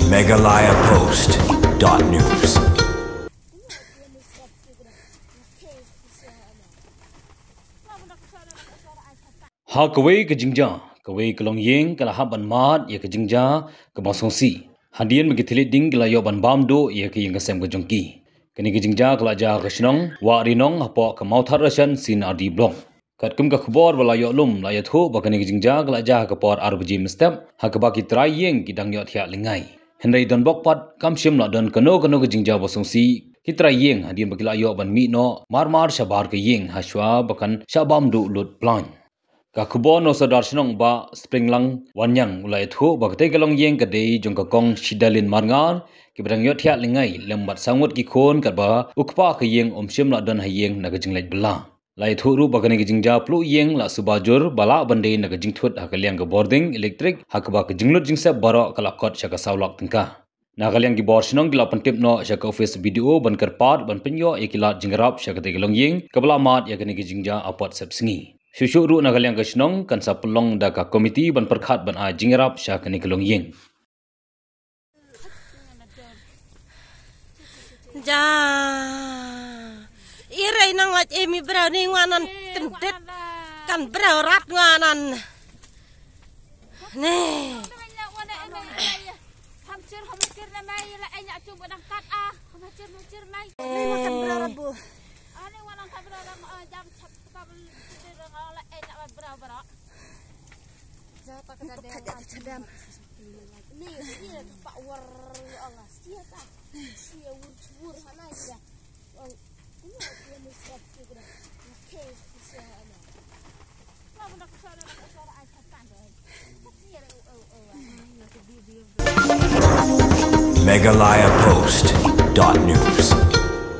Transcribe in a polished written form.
Megalayapost.news. Ha kawai ke jingja, kawai ke long yeng kala haban mat ya ke jingja ke basongsi. Hadian bagi tilit ding kala yo ban bamdo ya ke yang kesem ke jongki. Kini ke jingja kala ja ke senong wa rinong hapo ke mauthar rasan sin adi blong. Kat kum ka khbor wala yo lum la ya thu ba kini ke jingja kala ja ke por arbji mestep ha ke baki trai yeng kidang yo thia lingai. Hendai don bokpat kam shim la don kano ke jingja basongsi. Kitra yeng hadian bagi la yo ban mi no mar shabar ke yeng haswa bakan shabam du lut plan. Kakubon no sadar sinong ba springlang wanyang ulai thu ba kate galong yeng kade jong ka kong shidalin marngar ki brang yo thia lingai lembat sangut ki khon ka ba ukpa ka yeng omsim la don hayeng na gajing lait bela lai thu ru ba kane gajing ja plu yeng la subajur bala bande na gajing thut ha kalyang ka boarding electric ha ka ba ka jinglut jingsa baro kala kot sha ka saulak tingka na kalyang ki bor sinong gila pantip no sha ka office video ban karpat ban penyo ekilat jingrap sha ka te galong yeng kabla mat ya kane gajing ja apot sepsingi Shushu ru nagalyang kasnong kan sa pelong da ka komiti ban perkhat ban a jingrap sya kani kelong yeng. Ja irai nang lat emi brau ni nganan kendet kan brau rat nganan. Ne. Hamcir na mai la enya cuba dang kat ah. Hamcir mai. Ni makan brau rabu. Ani wanang ka brau jam ini Pak War ya Allah sia tak sia wur hana ya ini dia musab juga oke sia ana lah nak kesana aisyatan dah Megalayapost.news.